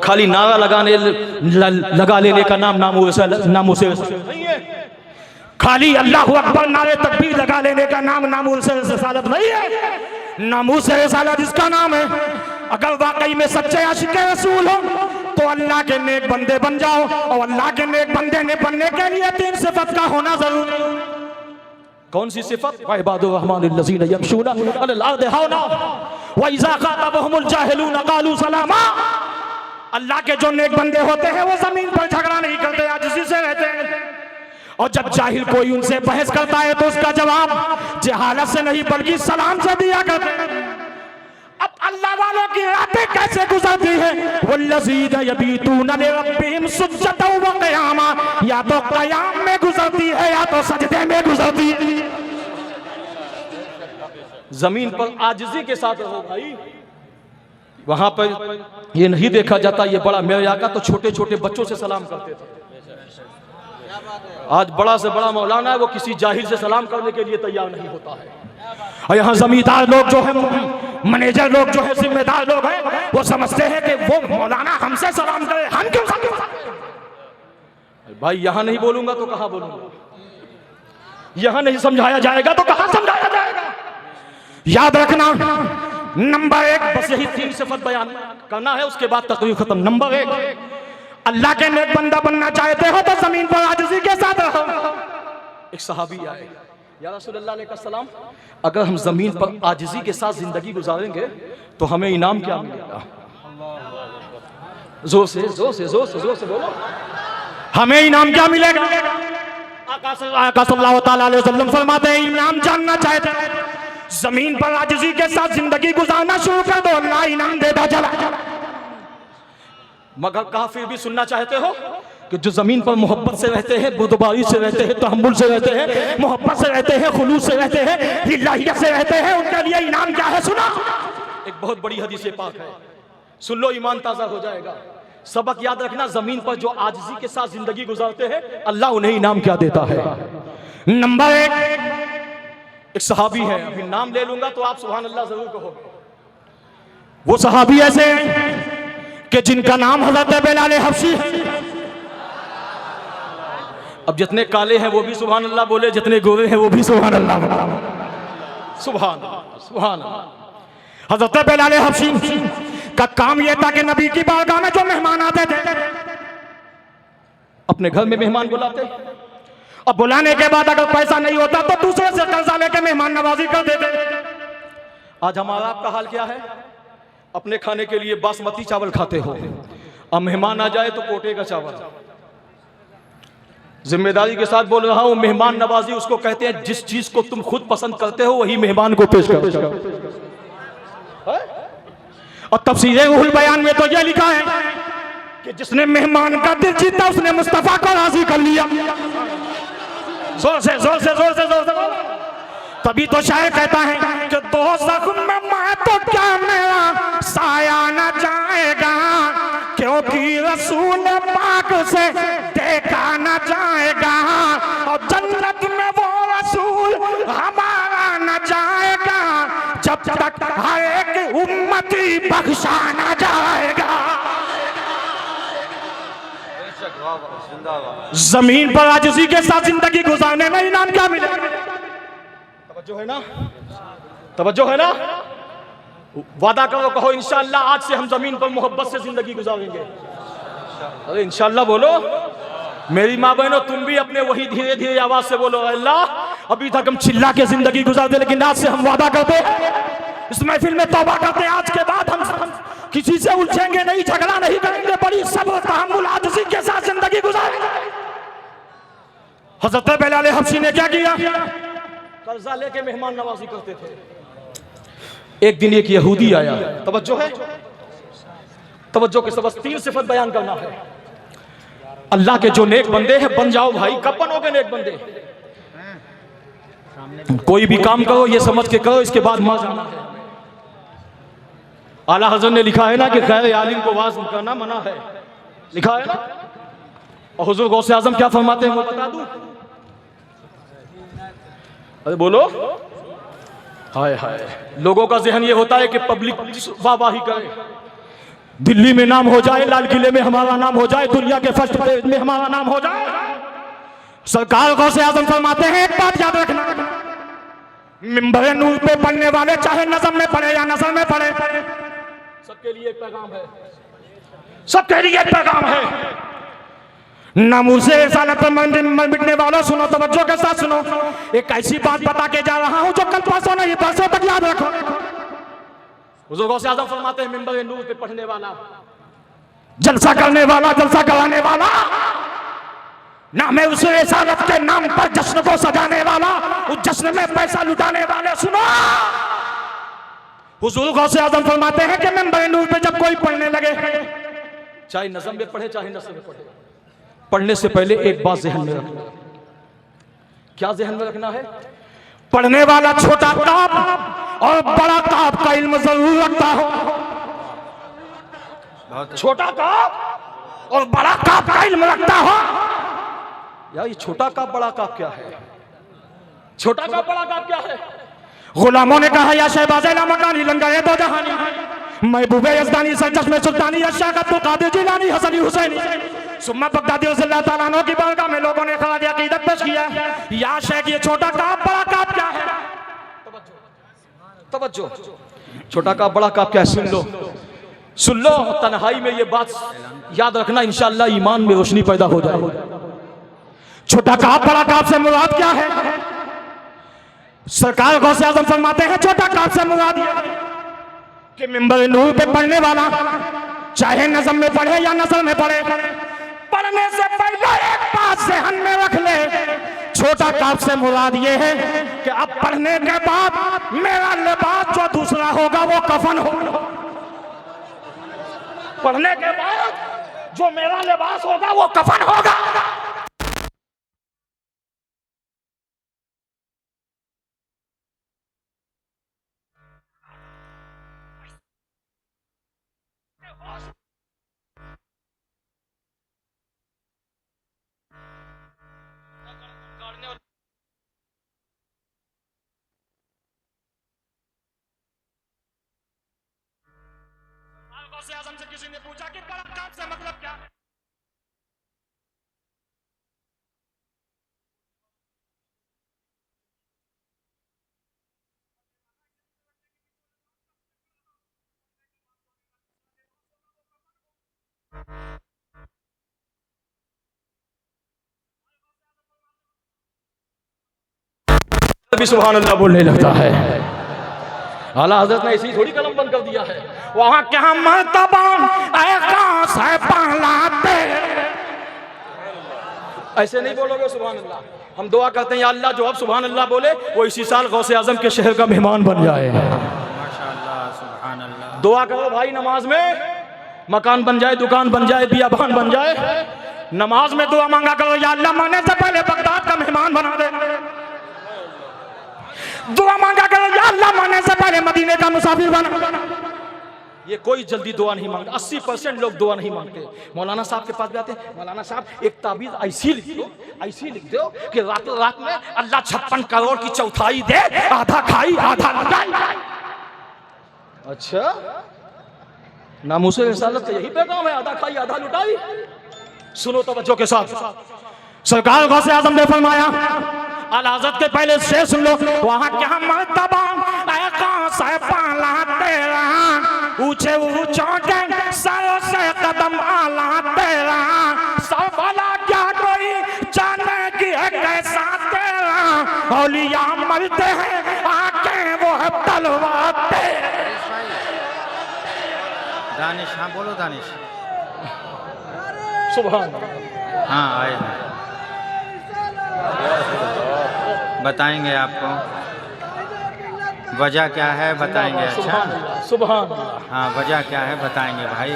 खाली नारा लगा लेने का नामों से नहीं है। खाली अल्लाह अकबर नारे तकबीर लगा लेने का नामों से रसालत नहीं है। नामों से रसालत इसका नाम है। अगर वाकई में सच्चे आशिक रसूल हो तो अल्लाह के नेक बंदे बन जाओ, और अल्लाह के नेक बंदे ने बनने के लिए 3 सिफत का होना जरूरी है। कौन सी सिफत? इबादुर रहमानिल्लज़ीना यमशूना अलल अर्दि हौना व इज़ा ख़ातबहुमुल जाहिलूना क़ालू सलामा। अल्लाह के जो नेक बंदे होते हैं वो जमीन पर झगड़ा नहीं करते, आजिज़ी से रहते हैं। और जब जाहिल कोई उनसे बहस करता है तो उसका जवाब जहालत से नहीं बल्कि सलाम से दिया करते हैं। अब अल्लाह वालों की रातें कैसे गुजरती है? वल्लज़ीना यबीतूना लिरब्बिहिम सुज्जदन व क़ियामा, या तो क़याम में गुजरती है या तो सजदे में गुजरती है। जमीन पर आजिज़ी के साथ रहो भाई। वहां पर ये नहीं देखा जाता ये बड़ा, मेरे आका तो छोटे छोटे बच्चों से सलाम करते थे। आज बड़ा से बड़ा मौलाना है वो किसी जाहिल से सलाम करने के लिए तैयार नहीं होता है। और यहाँ जमींदार लोग जो है, मैनेजर लोग जो है, जिम्मेदार लोग हैं, वो समझते हैं कि वो मौलाना हमसे सलाम करे, हम क्यों सलाम? भाई यहाँ नहीं बोलूंगा तो कहाँ बोलूंगा? यहाँ नहीं समझाया जाएगा तो कहाँ समझाया जाएगा? याद रखना, नंबर 1 बस यही 3 सिफत बयान करना है, उसके बाद तकरीर खत्म। नंबर 1, अल्लाह के नेक बंदा बनना चाहते हो तो जमीन पर आजिज़ी के साथ रहो। एक सहाबी आए, या रसूलल्लाह अलैहिस्सलाम, अगर हम जमीन पर आजिज़ी के साथ जिंदगी गुजारेंगे तो हमें इनाम क्या मिलेगा? जोर से जोर से जोर से जोर से बोलो, हमें इनाम क्या मिलेगा? आका सल्लल्लाहु अलैहि वसल्लम फरमाते हैं, इनाम जानना चाहते हैं जमीन पर आजिज़ी के साथ जिंदगी गुजारना शुरू कर दो, अल्लाह इनाम देता चला। मगर कहा फिर भी सुनना चाहते हो कि जो जमीन पर मोहब्बत से रहते हैं, बुर्दबारी से रहते हैं, तहम्मुल से रहते हैं, मोहब्बत से रहते हैं, खुलूस से रहते हैं, लिल्लाहियत से रहते हैं, उनके लिए इनाम क्या है? सुना, एक बहुत बड़ी हदीस पाक है, सुन लो, ईमान ताजा हो जाएगा। सबक याद रखना, जमीन पर जो आजिज़ी के साथ जिंदगी गुजारते हैं अल्लाह उन्हें इनाम क्या देता है। नंबर 1 सहाबी है, अभी नाम ले लूंगा तो आप सुभान अल्लाह जरूर कहोगे। वो सहाबी ऐसे हैं कि जिनका नाम हज़रत बिलाल हबशी है। अब जितने काले हैं वो भी सुभान अल्लाह बोले, जितने गोरे हैं वो भी सुभान अल्लाह बोले। सुभान सुभान। हज़रत बिलाल हबशी का काम यह था कि नबी की बारगाह में जो मेहमान आते थे अपने घर में मेहमान बुलाते, अब बुलाने के बाद अगर पैसा नहीं होता तो दूसरे से कर्जा लेके मेहमान नवाजी कर देते। आज हमारा आपका हाल क्या है? अपने खाने के लिए बासमती चावल खाते हो, अब मेहमान आ जाए तो कोटे का चावल। जिम्मेदारी के साथ बोल रहा हूं, मेहमान नवाजी उसको कहते हैं जिस चीज को तुम खुद पसंद करते हो वही मेहमान को पेश करो। और तफसीरे रूहुल बयान में तो यह लिखा है कि जिसने मेहमान का दिल जीता उसने मुस्तफा को राजी कर लिया। जोर से जोर से जोर से जोर से। तभी तो शायर कहता है कि दोज़ख में मैं तो क्या मेरा साया न जाएगा, क्योंकि रसूल पाक से देखा न जाएगा, और जन्नत में वो रसूल हमारा न जाएगा जब तक हर एक उम्मती बख्शा न जाएगा। जमीन पर आजिज़ी के साथ जिंदगी गुजारने में इनाम क्या मिलेगा? तवज्जो है ना? तवज्जो है ना? वादा करो, कहो इंशाअल्लाह आज से हम जमीन पर मोहब्बत से जिंदगी गुजारेंगे। अरे इंशाअल्लाह बोलो मेरी माँ बहनों, तुम भी अपने वही धीरे धीरे आवाज से बोलो, अल्लाह अभी तक हम चिल्ला के जिंदगी गुजारते लेकिन आज से हम वादा करते हैं, इस महफिल में तौबा करते हैं, आज के बाद हम किसी से उलझेंगे नहीं, झगड़ा नहीं करेंगे, बड़ी सब्र तहम्मुल आजिज़ी के साथ जिंदगी गुजारेंगे। हज़रत बिलाल हबशी ने क्या किया? कर्जा लेके मेहमान नवाजी करते थे। एक दिन एक यहूदी आया, तवज्जो है, तवज्जो के सबक 3 सिफत बयान करना है। अल्लाह के जो नेक बंदे हैं बन जाओ भाई। कब बनोगे नेक बंदे? कोई भी काम करो ये समझ के करो, इसके बाद मर जाना है। आला हज़रत ने लिखा है ना कि गैर आलिम को वाज़ करना मना है, लिखा है ना। और हुज़ूर गौसे आज़म क्या फरमाते हैं वो बता दूं? अरे बोलो। हाय हाय, लोगों का ज़हन ये होता है कि पब्लिक वाहवाही करे, दिल्ली में नाम हो जाए, लाल किले में हमारा नाम हो जाए, दुनिया के फर्स्ट पेज में हमारा नाम हो जाए। सरकार गौसे आजम फरमाते हैं, एक बात याद रखना, मिंबर नूर पे पढ़ने वाले चाहे नज़म में पढ़े या नज़र में पढ़े, सबके लिए एक पैगाम है, सबके लिए एक पैगाम है। नामूसे रिसालत पर मिटने वालों सुनो, तवज्जो के साथ सुनो। एक ऐसी बात बता के जा रहा हूं जो कल परसों नहीं परसों तक याद रखो। हुजूर गौसे आजम फरमाते हैं, मिंबर नूर पे पढ़ने वाला, जलसा करने वाला, जलसा कराने वाला, नाम है उस रिसालत के नाम पर जश्न को सजाने वाला, उस जश्न में पैसा लुटाने वाले सुनो। हुजूर गौसे आजम फरमाते हैं कि मिंबर नूर पे जब कोई पढ़ने लगे, चाहे नज़म में पढ़े चाहे नसर में पढ़े, पढ़ने से पहले एक बात जहन में रखना। क्या जहन में रखना है? पढ़ने वाला छोटा काफ और बड़ा काफ का इल्म जरूर रखता हो। छोटा काफ और बड़ा काफ का इल्म रखता हो। यार ये छोटा काफ बड़ा काफ क्या है? छोटा काफ बड़ा काफ क्या है? गुलामों ने कहा, या शहबाज़े लामकानी लंगाए दो जहानी, महबूबे यज़दानी सरचश्मे में सुल्तानी अशा का तो कादिर जिलानी हसनी हुसैनी सुम्मा बगदादी रज़ियल्लाहु ताला अन्हु की बारगाह में लोगों ने खराज अकीदत पेश किया। या शेख ये छोटा काफ बड़ा काफ क्या है? तवज्जो, छोटा काफ बड़ा काफ क्या है? सुन लो, सुन लो। तन्हाई में ये बात याद रखना, इंशाअल्लाह ईमान में रोशनी पैदा हो जाए। छोटा काफ बड़ा काफ से मुराद क्या है? सरकार गौसे आजम फरमाते हैं, छोटा काफ से मुराद ये कि मिंबर नूर पे पढ़ने वाला चाहे नज़म में पढ़े या नज़र में पढ़े, पढ़ने से पहले एक बात ज़हन में रख ले, छोटा काफ से मुराद ये है कि अब पढ़ने के बाद मेरा लिबास जो दूसरा होगा वो कफन होगा। पढ़ने के बाद जो मेरा लिबास होगा वो कफन होगा। गौसे आजम से किसी ने पूछा कि बड़ा काफ से मतलब क्या है? अभी सुभान अल्लाह बोलने लगता है। आला हजरत ने इसी थोड़ी कलम बंद कर दिया है। वहां क्या मर्तबा है पहलाते, ऐसे नहीं बोलोगे सुभान अल्लाह। हम दुआ करते हैं, या अल्लाह जो अब सुभान अल्लाह बोले वो इसी साल गौसे आजम के शहर का मेहमान बन जाए। माशाअल्लाह, सुभान अल्लाह। दुआ करो भाई, नमाज में मकान बन जाए, दुकान बन जाए, बियाबान बन जाए। नमाज में दुआ मांगा करो, या अल्लाह मरने से पहले बगदाद का मेहमान बना दे। दुआ मांगा करो, या अल्लाह मरने से पहले मदीने का मुसाफिर बना। ये कोई जल्दी दुआ नहीं मांगता। 80% लोग दुआ नहीं मांगते। मौलाना साहब के पास भी आते हैं, मौलाना साहब एक ताबीज ऐसी लिख दो, ऐसी लिख दो कि रातों रात में अल्लाह 56 करोड़ की चौथाई दे, आधा खाई आधा लुटाई। अच्छा, नामूसे रिसालत का यही पैगाम है, आधा खाई आधा लुटाई। सुनो तवज्जो के साथ, सरकार गौसे आजम ने फरमाया, आला हज़रत के पहले से सुन लो, वहां क्या मर्तबा से पाला तेरा, ऊंचे ऊंचों के सरों से कदम आला तेरा, सब भला क्या कोई जाने की है कैसा तेरा, औलिया मरते हैं आके वो है तलवार तेरा। दानिश, हाँ बोलो दानिश। सुभान, हाँ आए, बताएंगे आपको वजह क्या है, बताएंगे। अच्छा, सुभान, हाँ वजह क्या है बताएंगे भाई,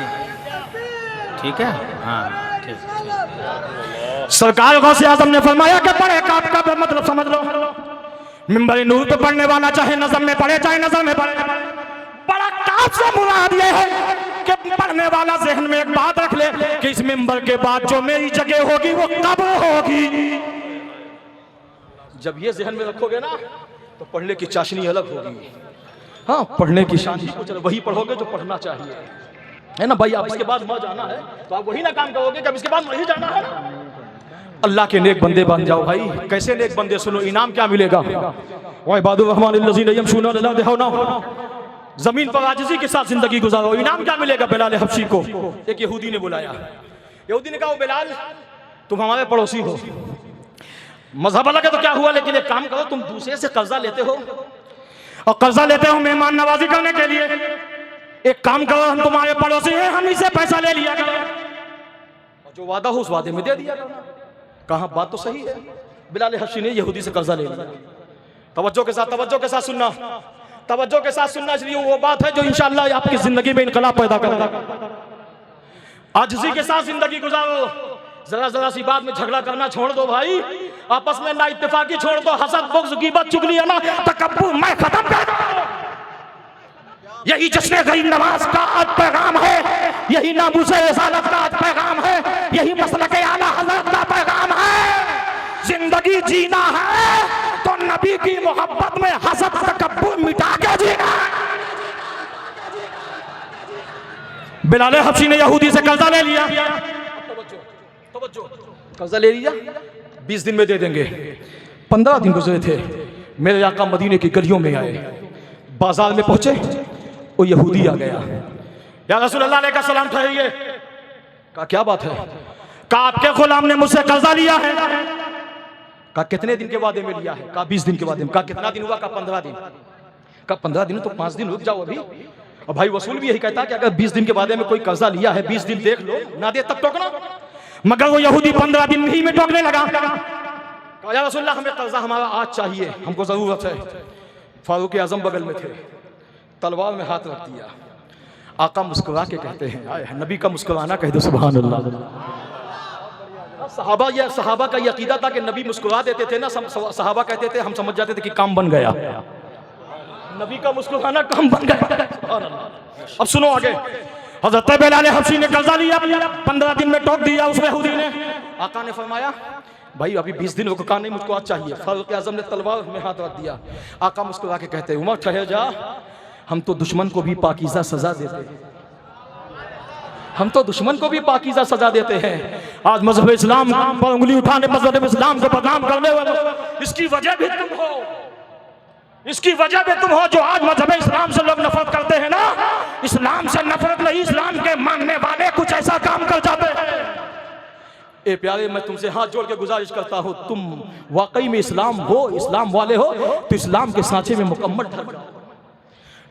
ठीक है। हाँ ठीक। सरकार गौसे आजम ने फरमाया कि बड़े काफ का मतलब समझ लो, मिंबर नूर पे पढ़ने वाला चाहे नज़म में पढ़े चाहे नज़र में पढ़े, बड़ा काफ से मुराद ये है कि पढ़ने वाला ज़हन में एक बात रख ले कि इस मिंबर के बाद जो मेरी जगह होगी वो कब्र होगी। जब ये ज़हन में रखोगे ना तो पढ़ने की चाशनी अलग होगी। हाँ, पढ़ने की शान ही कुछ, वही पढ़ोगे जो पढ़ना चाहिए। है ना भाई? आप इसके बाद वहां जाना है तो आप वही ना काम करोगे कि अब इसके बाद वही जाना है। अल्लाह के नेक बंदे बन जाओ भाई। कैसे नेक बंदे? सुनो इनाम क्या मिलेगा। जमीन पर आजिज़ी के साथ जिंदगी गुजारो, इनाम क्या मिलेगा? बिलाल हबशी को एक यहूदी ने बुलाया। यहूदी ने कहा, ओ बिलाल तुम हमारे पड़ोसी हो, मजहब अलग है तो क्या हुआ, लेकिन एक काम करो, तुम दूसरे से कर्जा लेते हो और कर्जा लेते हो मेहमान नवाजी करने के लिए। एक काम करो, हम तुम्हारे पड़ोसी हैं, हम इसे पैसा ले लिया करो और जो वादा हो उस वादे में दे दिया करो। कहा बात तो सही है। बिलाल हबशी ने यहूदी से कर्जा ले लिया। तवज्जो के साथ सुनना, तवज्जो के साथ सुनना, इसलिए वो बात है जो इंशाअल्लाह आपकी जिंदगी में इनकलाब पैदा करेगा। आजिज़ी के साथ जिंदगी गुजारो। जरा सी बात में झगड़ा करना छोड़ दो भाई, आपस में ना इत्तेफाकी छोड़ दो, हसद बुग़्ज़ ग़ीबत चुगली है ना, तकब्बुर मैं खत्म कर दो। यही जश्न गरीब नवाज का आज पैगाम है, यही नामूसे रिसालत का आज पैगाम है, यही मसलक आला हज़रत का पैगाम है। जिंदगी जीना है तो नबी की मोहब्बत में हसद तकब्बुर मिटा के जीना। बिलाल हबशी ने यहूदी से कर्जा ले लिया। कर्जा ले लिया, 20 दिन में दे देंगे। 15 दिन गुजरे थे, मेरे आका मदीने की गलियों में आए, बाजार में पहुंचे, वो यहूदी आ गया। या रसूल अल्लाह अलैहि सलाम ठहरिए। कहा क्या बात है? कहा आपके गुलाम ने मुझसे कर्जा लिया है। कहा कितने दिन के वादे में लिया है? कहा 20 दिन के वादे में। कहा कितना दिन हुआ? कहा 15 दिन। कहा 15 दिन तो 5 दिन रुक जाओ अभी। और भाई वसूल भी यही कहता है कि अगर 20 दिन के वादे में कोई कर्जा लिया है, 20 दिन देख लो, ना दे तब टोकना। मगर वो यहूदी 15 दिन ही में टोकने लगा। कहा या रसूल अल्लाह हमें कर्जा हमारा आज चाहिए, हमको जरूरत है। फारूक आजम बगल में थे, तलवार में हाथ रख दिया। आका मुस्कुरा के कहते हैं, आए नबी का मुस्कुराना कह दो सुभान अल्लाह। सहाबा का ये अकीदा था कि नबी मुस्कुरा देते थे ना, सहाबा कहते थे, हम समझ जाते थे कि काम बन गया, नबी का मुस्कुराना काम बन गया। सुभान अल्लाह। अब सुनो आगे। हज़रत बिलाल हबशी ने कर्जा लिया, 15 दिन में टोक दिया उस यहूदी ने। आका ने फरमाया भाई अभी 20 दिन हो गए, कहा नहीं मुझको आज चाहिए। फारूक आजम ने तलवार में हाथ रख दिया। आका मुस्कुरा के कहते हैं, उमर ठहर जा, हम तो दुश्मन को भी पाकीज़ा सजा देते हैं, हम तो दुश्मन को भी पाकीज़ा सजा देते हैं। आज मजहब इस्लाम पर उंगली उठाने, मजहब इस्लाम को बदनाम करने वाले, इसकी वजह भी तुम हो, इसकी वजह भी तुम हो जो आज मजहब इस्लाम से लोग नफरत करते हैं ना। इस्लाम से नफरत नहीं, इस्लाम के मानने वाले कुछ ऐसा काम कर जाते हैं। ए प्यारे, मैं तुमसे हाथ जोड़ के गुजारिश करता हूँ, तुम वाकई में इस्लाम हो, इस्लाम वाले हो तो इस्लाम के सांचे में मुकम्मल ढल जाओ।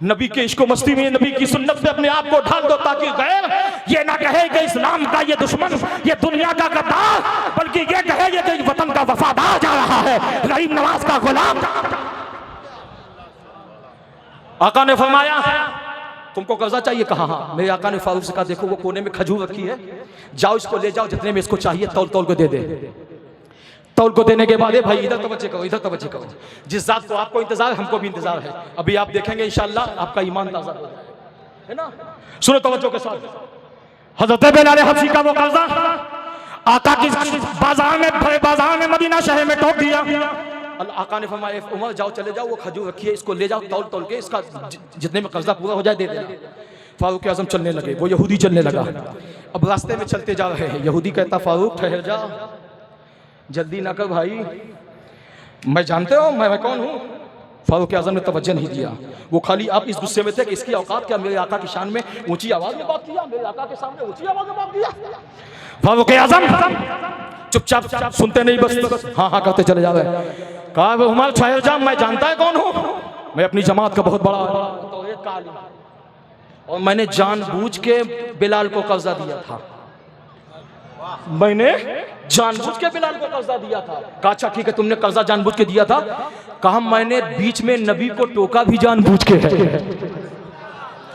नबी के इश्क मस्ती में, नबी की सुन्नत में अपने आप को ढाल दो, ताकि गैर ये ना कहे कि इस्लाम का ये दुश्मन, ये दुनिया का गद्दार, बल्कि ये कहे ये कि वतन का वफादार जा रहा है, गरीब नवाज का गुलाम। आका ने फरमाया तुमको कर्जा चाहिए? कहा हाँ। मेरे आका ने फारूक से कहा देखो वो कोने में खजूर रखी है, जाओ इसको ले जाओ, जितने में इसको चाहिए तौल तौल को दे दे। तौल को देने के बाद भाई इधर तवज्जो करो, इधर तवज्जो करो। जिस जात को आपको इंतजार है, हमको भी इंतजार है। अभी आप देखेंगे इंशाअल्लाह आपका ईमान ताज़ा हो जाएगा, है ना। सुनो तवज्जो के साथ। हज़रत बिलाल हबशी का वो कर्जा आका की बाजार में मदीना शहर में टोक दिया। आका ने फरमाया उमर जाओ, चले जाओ, वो खजूर रखी है, इसको ले जाओ, तौल तौल के इसका जितने में कर्जा पूरा हो जाए दे देना। फारूक आजम चलने लगे, वो यहूदी चलने लगा। अब रास्ते में चलते जा रहे हैं, यहूदी कहता फारूक ठहर जा, जल्दी ना कर भाई, मैं जानते हो मैं कौन हूँ। फारूक आजम ने तवज्जो नहीं दिया, वो खाली आप इस गुस्से में थे कि इसकी औकात क्या, मेरे आका की शान में ऊंची आवाज में बात किया, मेरे आका के सामने ऊंची आवाज में बात किया। फारूक आजम चुपचाप सुनते नहीं, बस हाँ हाँ करते चले जा रहे हैं। कहा उमर ठहर जा, मैं जानता है कौन हूँ, मैं अपनी जमात का बहुत बड़ा और मैंने जानबूझ के बिलाल को कर्जा दिया था, मैंने जानबूझ के बिलाल को कर्जा दिया था। कहा अच्छा ठीक है, तुमने कर्जा जानबूझ के दिया था। कहा मैंने बीच में नबी को टोका भी जानबूझ के है,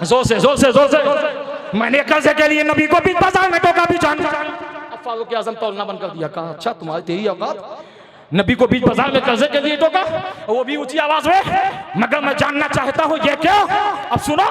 जोर से जोर से जोर से, मैंने कर्जे के लिए नबी को भी बाजार में टोका भी जानबूझ। अब फारूक आजम तौलना बंद कर दिया। कहा अच्छा तुम्हारी तेरी औकात, नबी को बीच बाजार में कर्जे के लिए टोका, वो भी ऊंची आवाज में। मगर मैं जानना चाहता हूँ ये क्यों? अब सुनो,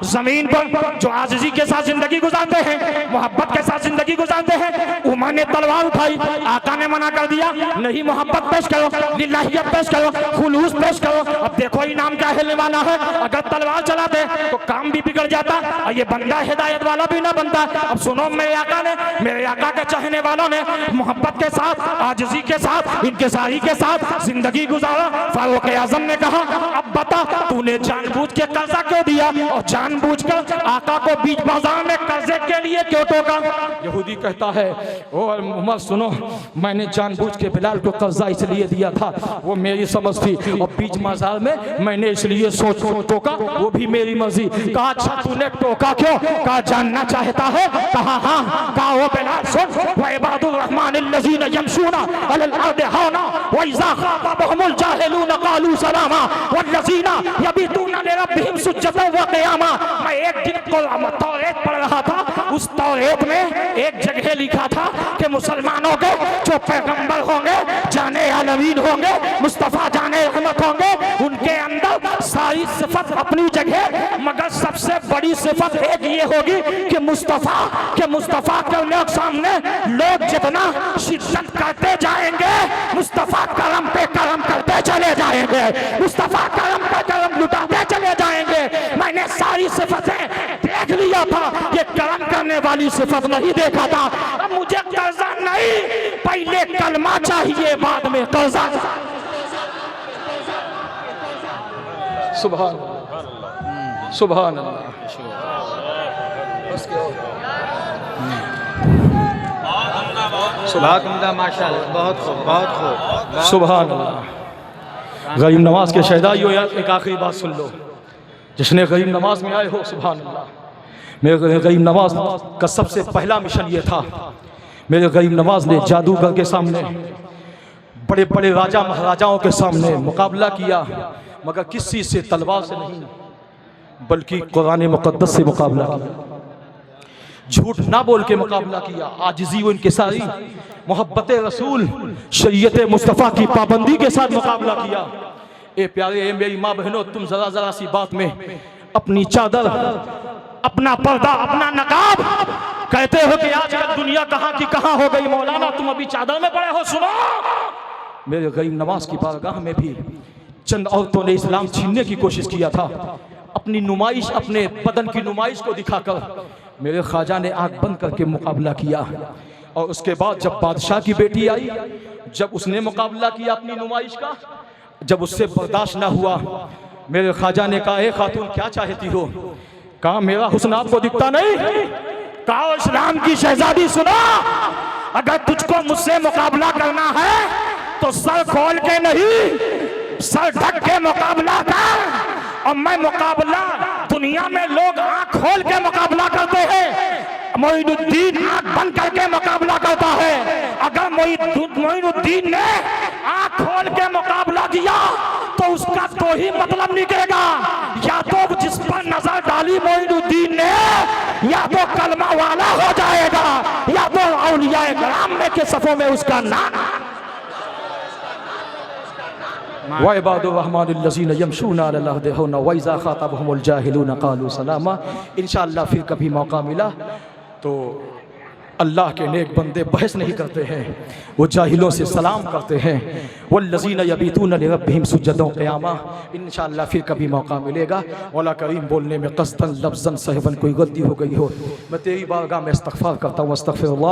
जमीन पर जो आजिज़ी के साथ जिंदगी गुजारते हैं, मोहब्बत के साथ जिंदगी गुजारते हैं, उमर ने तलवार उठाई, आका ने मना कर दिया, नहीं मोहब्बत पेश करो, लिल्लाहियत पेश करो, खुलूस पेश करो। अब देखो इनाम क्या हिलने वाला है, अगर तलवार चला दे तो काम भी बिगड़ जाता और ये बंदा हिदायत वाला भी ना बनता। अब सुनो, मेरे आका के चाहने वालों ने मोहब्बत के साथ, आजिज़ी के साथ, इनके सारी के साथ जिंदगी गुजारा। फारूक आजम ने कहा, अब बता तूने जानबूझ के कर्जा क्यों दिया और जानबूझकर आका को बीच बाजार में कर्जे के लिए क्यों टोका? यहूदी कहता है, ओ उमर सुनो, मैंने जानबूझ के बिलाल को कर्जा इसलिए दिया था, वो मेरी समझ थी, और बीच बाजार में मैंने इसलिए सोच टोका, वो भी मेरी मर्जी। कहा अच्छा तूने टोका क्यों? कहा जानना चाहता है? कहा हाँ। कहा वो बिलाल सुन, व इबादुर रहमानिल्लज़ीना यमशूना अलल अर्दि हौना व इज़ा ख़ातबहुमुल जाहिलूना क़ालू सलामा वल्लज़ीना यबीतूना लिरब्बिहिम सुज्जदन व क़ियामा। मैं एक दिन को तौरेत पढ़ रहा था, उस तौरेत में एक जगह लिखा था कि मुसलमानों के जो पैगंबर होंगे, जाने आलमीन होंगे, मुस्तफ़ा जाने रहमत होंगे, उनके अंदर सारी सिफत अपनी जगह, मगर सबसे बड़ी सिफत एक ये होगी कि मुस्तफ़ा के लोग सामने लोग जितना शिद्दत करते जाएंगे, मुस्तफ़ा करम पे करम करते चले जाएंगे, मुस्तफ़ा करम पे करम लुटाते चले जाएंगे। मैंने सारी सिफतें देख लिया था, ये करम करने वाली सिफत नहीं देखा था। अब मुझे कर्जा नहीं, पहले कलमा चाहिए, बाद में कर्जा। सुभान अल्लाह, सुभान अल्लाह। बहुत उम्दा, माशाअल्लाह, बहुत खूब, बहुत खूब। सुभान अल्लाह। गरीब नवाज के शहदाइयों, यार एक आखिरी बात सुन लो, जिसने गरीब नवाज में आए हो, सुभान अल्लाह। मेरे गरीब नवाज का सबसे पहला मिशन ये था, मेरे गरीब नवाज ने जादूगर के सामने, बड़े बड़े राजा महाराजाओं के सामने मुकाबला किया, मगर किस चीज़ से? तलवार से नहीं, बल्कि कुरान मुक़द्दस से मुकाबला किया। झूठ ना बोल के मुकाबला किया, आजिज़ी व इनकिसारी, मोहब्बत रसूल, शरीयत मुस्तफ़ा की पाबंदी के साथ मुकाबला किया। ए प्यारे, ए मेरी माँ बहनों, तुम जरा सी बात में अपनी चादर, अपना पर्दा, अपना नकाब, कहते हो कि आजकल दुनिया कहाँ की कहाँ हो गई। मौलाना तुम अभी चादर में पड़े हो। सुनो, मेरे गरीब नवाज की बारगाह में भी चंद औरतों ने इस्लाम छीनने की कोशिश किया था, अपनी नुमाइश, अपने बदन की नुमाइश को दिखाकर मेरे ख्वाजा ने आंख बंद करके मुकाबला किया। और उसके बाद जब बादशाह की बेटी आई, जब उसने मुकाबला किया अपनी नुमाइश का, जब उससे बर्दाश्त ना हुआ, मेरे ख्वाजा ने कहा, ए खातून क्या चाहती हो? कहा मेरा हुस्न आपको दिखता नहीं? कहा इस्लाम की शहजादी सुनो, अगर तुझको मुझसे मुकाबला करना है तो सर खोल के नहीं, सर ढक के मुकाबला कर। और मैं मुकाबला, दुनिया में लोग आंख खोल के मुकाबला करते हैं, मोइनुद्दीन आंख बंद करके मुकाबला करता है। अगर मोइनुद्दीन ने आंख खोल के मुकाबला किया तो उसका तो ही मतलब निकलेगा, या तो जिस पर नजर डाली मोइनुद्दीन ने, या तो कलमा वाला हो जाएगा, या तो औलिया किराम में के सफों में उसका नाम। व इबादुर रहमानिल्लज़ीना यमशूना अलल अर्दि हौना व इज़ा ख़ातबहुमुल जाहिलूना क़ालू सलामा। इंशाअल्लाह फिर कभी मौका मिला तो अल्लाह के नेक बंदे बहस नहीं करते हैं, वो जाहिलों से सलाम करते हैं। वल्लज़ीना यबीतूना लिरब्बिहिम सुज्जदन व क़ियामा। इंशाअल्लाह फिर कभी मौका मिलेगा। मौला करीम बोलने में क़स्दन लफ्ज़न सहवन कोई गलती हो गई हो, मैं तेरी बारगाह में इस्तग़फ़ार करता हूँ। अस्तग़फ़िरुल्लाह।